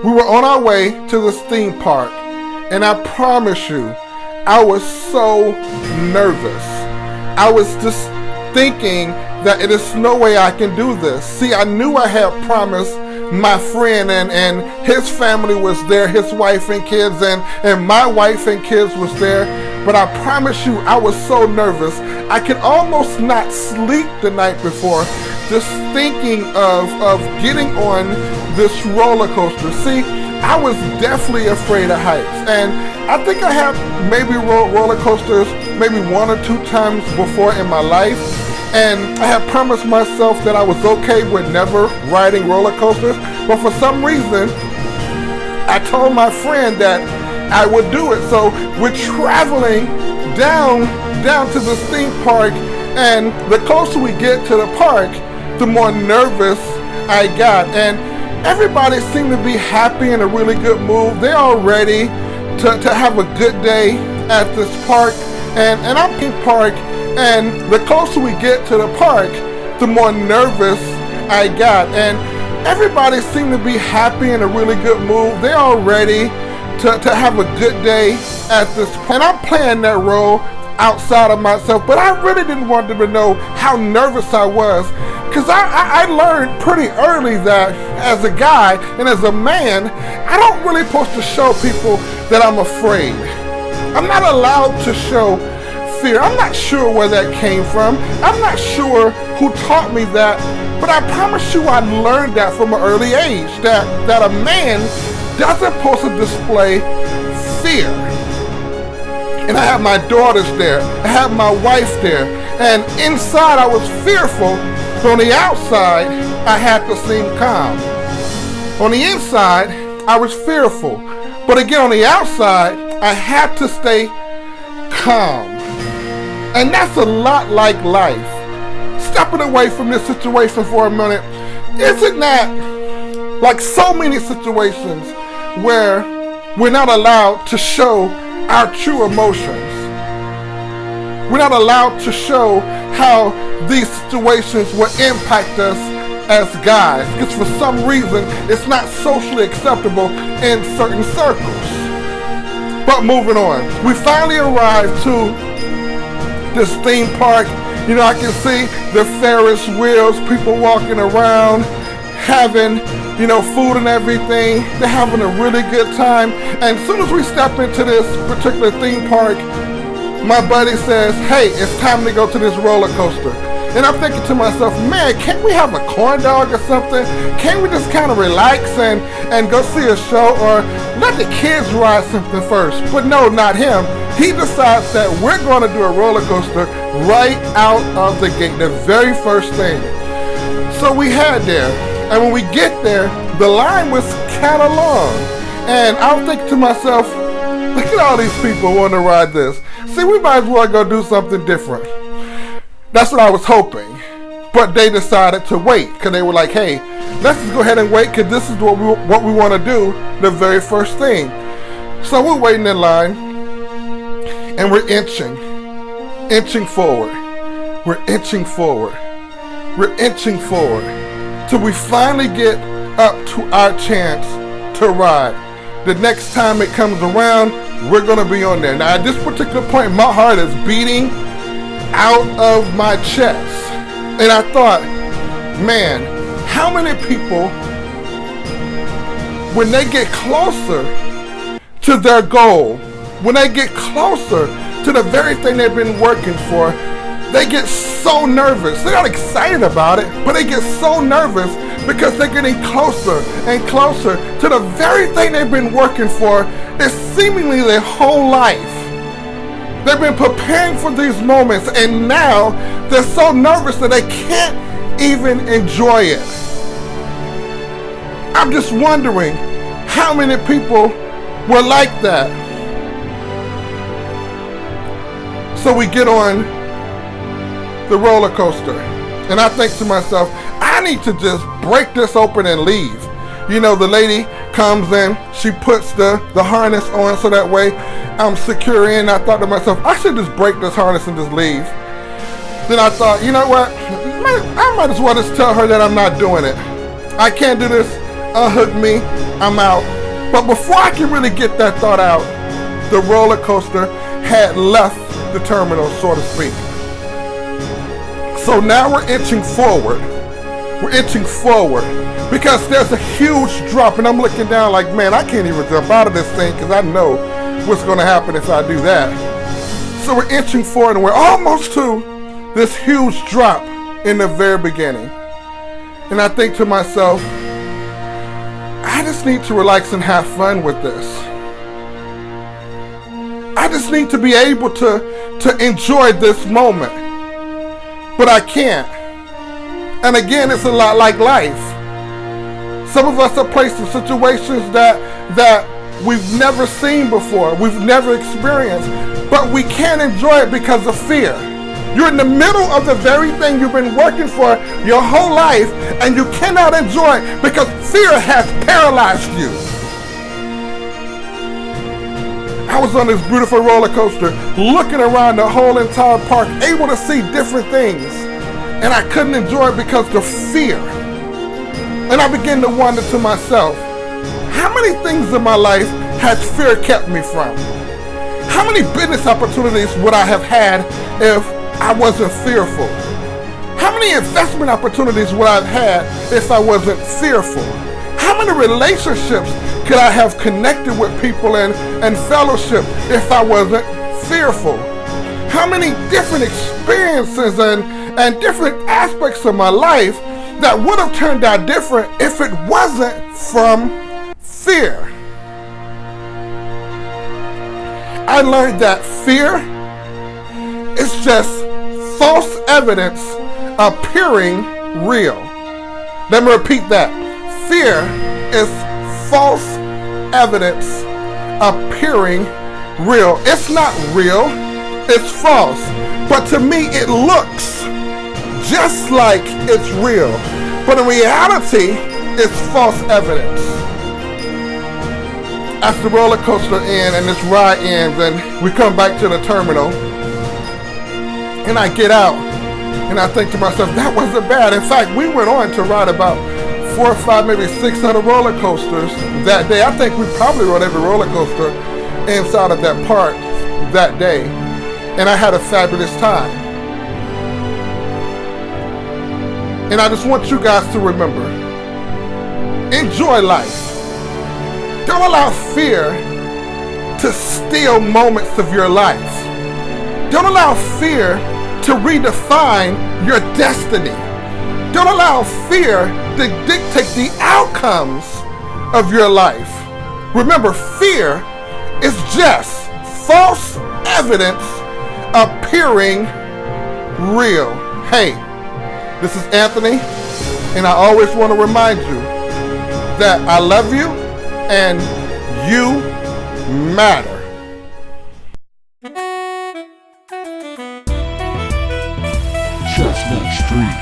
We were on our way to this theme park, and I promise you, I was so nervous. I was just thinking that it is no way I can do this. See, I knew I had promised my friend, and his family was there, his wife and kids, and my wife and kids was there. But I promise you, I was so nervous. I could almost not sleep the night before, just thinking of getting on this roller coaster. See, I was definitely afraid of heights, and I think I have maybe roller coasters maybe 1 or 2 times before in my life, and I had promised myself that I was okay with never riding roller coasters, but for some reason, I told my friend that I would do it. So we're traveling down to this theme park, and the closer we get to the park, the more nervous I got. And everybody seemed to be happy, in a really good mood. They're all ready to have a good day at this park. And I'm in the park, and the closer we get to the park, the more nervous I got. And everybody seemed to be happy, in a really good mood. They're all ready to have a good day at this park. And I'm playing that role outside of myself, but I really didn't want them to know how nervous I was, because I learned pretty early that as a guy and as a man, I don't really supposed to show people that I'm afraid. I'm not allowed to show fear. I'm not sure where that came from. I'm not sure who taught me that, but I promise you I learned that from an early age, that a man doesn't supposed to display fear. And I had my daughters there, I had my wife there, and inside I was fearful, but on the outside I had to seem calm. On the inside I was fearful, but again on the outside I had to stay calm. And that's a lot like life. Stepping away from this situation for a minute, isn't that like so many situations where we're not allowed to show our true emotions? We're not allowed to show how these situations will impact us as guys, because for some reason it's not socially acceptable in certain circles. But moving on, we finally arrived to this theme park. You know, I can see the Ferris wheels, people walking around, having, you know, food and everything. They're having a really good time. And as soon as we step into this particular theme park, my buddy says, hey, it's time to go to this roller coaster. And I'm thinking to myself, man, can't we have a corn dog or something? Can't we just kind of relax and go see a show, or let the kids ride something first? But no, not him. He decides that we're going to do a roller coaster right out of the gate, the very first thing. So we head there, and when we get there, the line was kind of long. And I'm thinking to myself, look at all these people wanting to ride this. See, we might as well go do something different. That's what I was hoping. But they decided to wait, because they were like, hey, let's just go ahead and wait, because this is what we want to do, the very first thing. So we're waiting in line, and we're inching forward. We're inching forward. We're inching forward. Till we finally get up to our chance to ride. The next time it comes around, we're going to be on there. Now, at this particular point, my heart is beating out of my chest. And I thought, man, how many people, when they get closer to their goal, when they get closer to the very thing they've been working for, they get so nervous. They're not excited about it, but they get so nervous because they're getting closer and closer to the very thing they've been working for is seemingly their whole life. They've been preparing for these moments, and now they're so nervous that they can't even enjoy it. I'm just wondering how many people were like that. So we get on the roller coaster, and I think to myself, I need to just break this open and leave. You know, the lady comes in, she puts the harness on so that way I'm secure in. I thought to myself, I should just break this harness and just leave. Then I thought, you know what, I might as well just tell her that I'm not doing it. I can't do this unhook me, I'm out. But before I can really get that thought out, the roller coaster had left the terminal, so to speak. So now we're inching forward. We're inching forward because there's a huge drop, and I'm looking down like, man, I can't even jump out of this thing because I know what's going to happen if I do that. So we're inching forward, and we're almost to this huge drop in the very beginning. And I think to myself, I just need to relax and have fun with this. I just need to be able to enjoy this moment. But I can't. And again, it's a lot like life. Some of us are placed in situations that we've never seen before, we've never experienced, but we can't enjoy it because of fear. You're in the middle of the very thing you've been working for your whole life, and you cannot enjoy it because fear has paralyzed you. I was on this beautiful roller coaster, looking around the whole entire park, able to see different things, and I couldn't enjoy it because of fear. And I began to wonder to myself, how many things in my life has fear kept me from? How many business opportunities would I have had if I wasn't fearful? How many investment opportunities would I have had if I wasn't fearful? How many relationships could I have connected with people and fellowship if I wasn't fearful? How many different experiences and different aspects of my life that would have turned out different if it wasn't from fear? I learned that fear is just false evidence appearing real. Let me repeat that. Fear is false evidence appearing real. It's not real, it's false. But to me, it looks just like it's real. But in reality, it's false evidence. As the roller coaster ends and this ride ends and we come back to the terminal, and I get out and I think to myself, that wasn't bad. In fact, we went on to ride about 4 or 5, maybe 6 other roller coasters that day. I think we probably rode every roller coaster inside of that park that day. And I had a fabulous time. And I just want you guys to remember, enjoy life. Don't allow fear to steal moments of your life. Don't allow fear to redefine your destiny. Don't allow fear to dictate the outcomes of your life. Remember, fear is just false evidence appearing real. Hey, this is Anthony, and I always want to remind you that I love you and you matter. Chestnut Street.